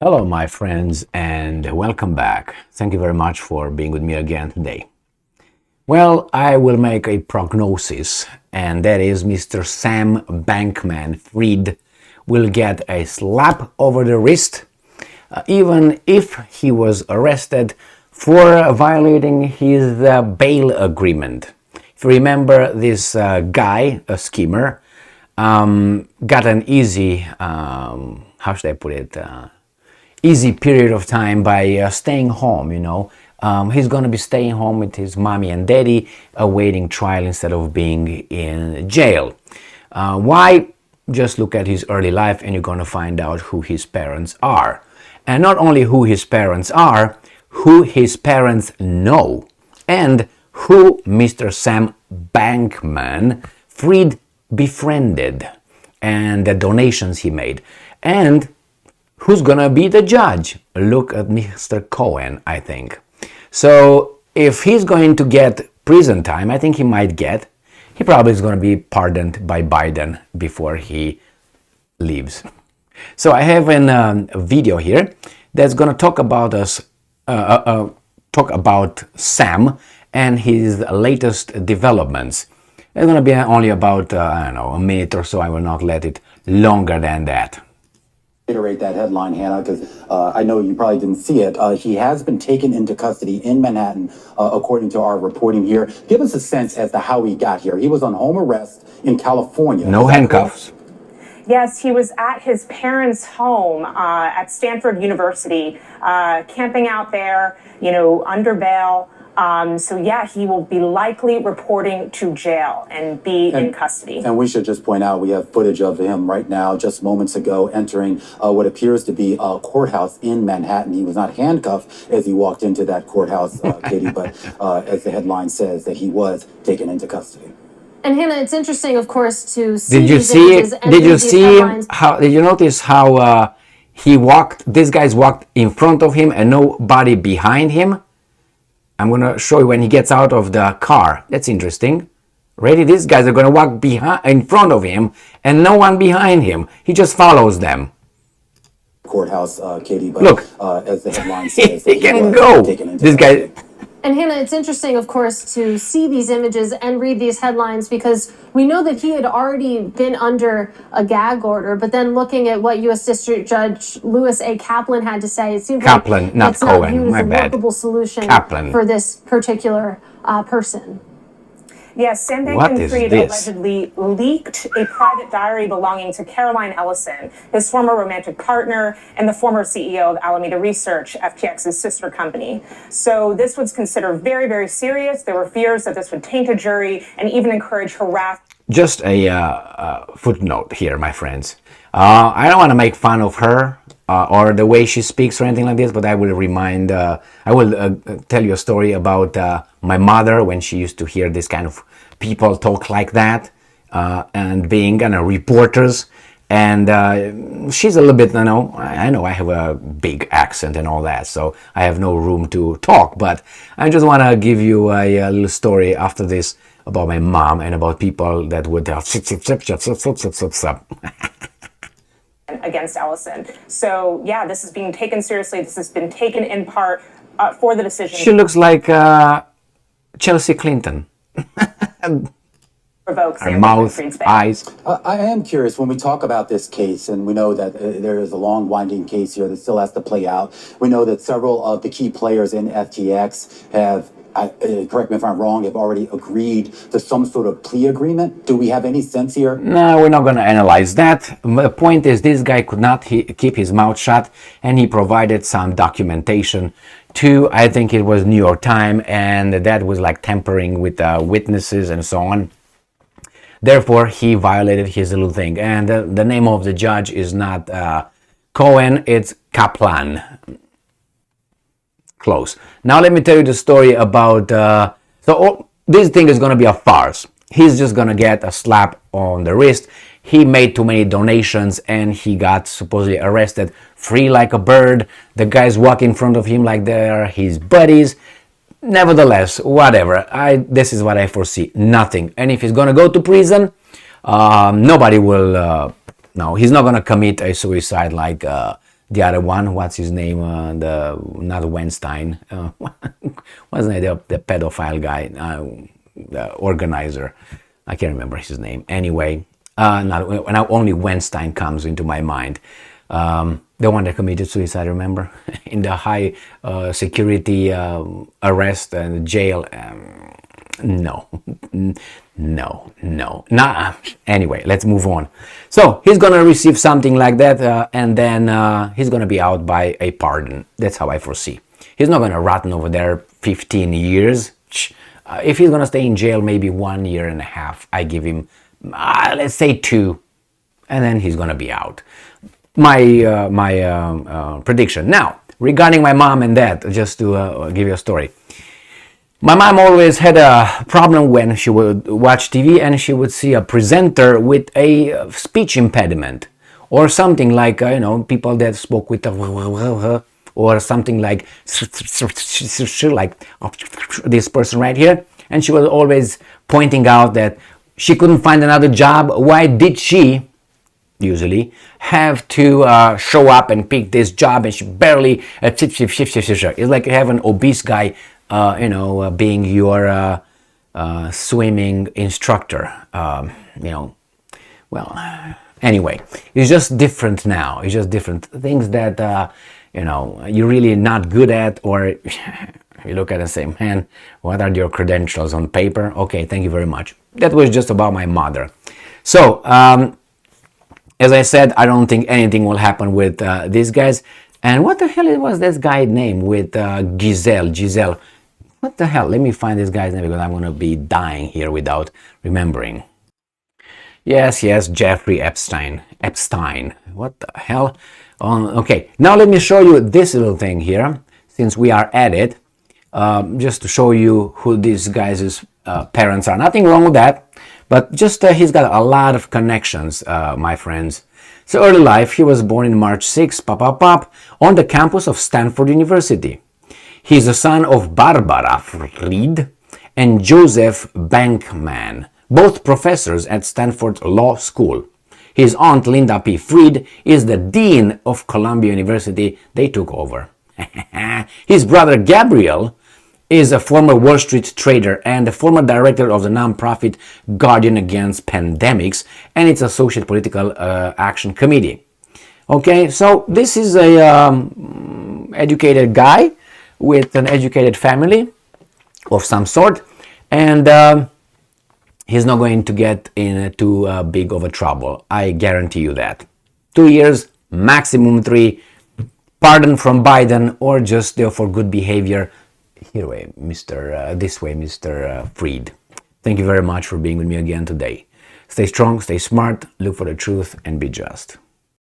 Hello, my friends, and welcome back. Thank you very much for being with me again today. Well, I will make a prognosis, and that is Mr. Sam Bankman Fried will get a slap over the wrist, even if he was arrested for violating his bail agreement. If you remember, this guy, a schemer, got an easy, how should I put it, easy period of time by staying home, he's going to be staying home with his mommy and daddy awaiting trial instead of being in jail. Why? Just look at his early life and you're going to find out who his parents are. And not only who his parents are, who his parents know, and who Mr. Sam Bankman Fried befriended, and the donations he made, and who's gonna be the judge. Look at Mr. Cohen, I think. So if he's going to get prison time, I think he might get, he probably is going to be pardoned by Biden before he leaves. So I have a video here that's going to talk about Sam and his latest developments. It's going to be only about, a minute or so. I will not let it longer than that. Reiterate that headline, Hannah, because I know you probably didn't see it. He has been taken into custody in Manhattan, according to our reporting here. Give us a sense as to how he got here. He was on home arrest in California. No handcuffs. Yes, he was at his parents' home at Stanford University, camping out there, under bail. He will be likely reporting to jail and be in custody. And we should just point out, we have footage of him right now, just moments ago, entering what appears to be a courthouse in Manhattan. He was not handcuffed as he walked into that courthouse, Katie, but as the headline says, that he was taken into custody. And Hannah, it's interesting, of course, to see. Did you notice how these guys walked in front of him and nobody behind him? I'm going to show you when he gets out of the car. That's interesting. Ready? These guys are going to walk in front of him and no one behind him. He just follows them. Courthouse, Katie, but look, as the headline says, he can go. This guy. And Hannah, it's interesting, of course, to see these images and read these headlines because we know that he had already been under a gag order. But then looking at what U.S. District Judge Louis A. Kaplan had to say, it seems like not Cohen. not a workable solution for this particular person. Yes, Sam Bankman Fried allegedly leaked a private diary belonging to Caroline Ellison, his former romantic partner and the former CEO of Alameda Research, FTX's sister company. So this was considered very, very serious. There were fears that this would taint a jury and even encourage harassment. Just a footnote here, my friends. I don't want to make fun of her or the way she speaks or anything like this, but I will tell you a story about my mother when she used to hear this kind of people talk like that and being reporters. And she's a little bit, I know I have a big accent and all that, so I have no room to talk, but I just want to give you a little story after this about my mom and about people that would against Ellison. So, yeah, this is being taken seriously. This has been taken in part for the decision. She looks like Chelsea Clinton. Revokes her mouth, eyes. I am curious, when we talk about this case, and we know that there is a long winding case here that still has to play out. We know that several of the key players in FTX have, correct me if I'm wrong, have already agreed to some sort of plea agreement. Do we have any sense here? No, we're not going to analyze that. The point is, this guy could not keep his mouth shut, and he provided some documentation to, I think it was New York Times, and that was like tampering with witnesses and so on. Therefore, he violated his little thing. And the name of the judge is not Cohen, it's Kaplan. Close. Now let me tell you the story about... this thing is going to be a farce. He's just going to get a slap on the wrist. He made too many donations and he got supposedly arrested, free like a bird. The guys walk in front of him like they're his buddies. Nevertheless, whatever. This is what I foresee. Nothing. And if he's going to go to prison, nobody will... no, he's not going to commit a suicide like the other one, what's his name? Not Weinstein. Wasn't it the pedophile guy, the organizer? I can't remember his name. Anyway, now only Weinstein comes into my mind. The one that committed suicide, remember? In the high security arrest and jail. No. Nah. Anyway, let's move on. So he's gonna receive something like that, and then he's gonna be out by a pardon. That's how I foresee. He's not gonna rotten over there 15 years. If he's gonna stay in jail, maybe 1 year and a half. I give him, let's say 2, and then he's gonna be out. My prediction. Now, regarding my mom and dad, just to give you a story. My mom always had a problem when she would watch TV and she would see a presenter with a speech impediment or something like, people that spoke with or something like this person right here. And she was always pointing out that she couldn't find another job. Why did she usually have to show up and pick this job, and she barely it's like you have an obese guy being your swimming instructor. Anyway, it's just different now. It's just different things that you're really not good at, or you look at it and say, man, what are your credentials on paper? Okay, thank you very much. That was just about my mother. So as I said, I don't think anything will happen with these guys. And what the hell was this guy's name with Giselle? What the hell? Let me find this guy's name because I'm going to be dying here without remembering. Yes, Jeffrey Epstein. What the hell? Okay, now let me show you this little thing here, since we are at it, just to show you who these guys' parents are. Nothing wrong with that, but just he's got a lot of connections, my friends. So early life, he was born in March 6, on the campus of Stanford University. He's the son of Barbara Fried and Joseph Bankman, both professors at Stanford Law School. His aunt Linda P. Fried is the dean of Columbia University. They took over. His brother Gabriel is a former Wall Street trader and the former director of the nonprofit Guardian Against Pandemics and its associate political action committee. Okay, so this is a educated guy with an educated family of some sort, and he's not going to get in too big of a trouble. I guarantee you that. 2 years, maximum 3, pardon from Biden, or just there for good behavior. Here way, Mr. Fried. Thank you very much for being with me again today. Stay strong, stay smart, look for the truth, and be just.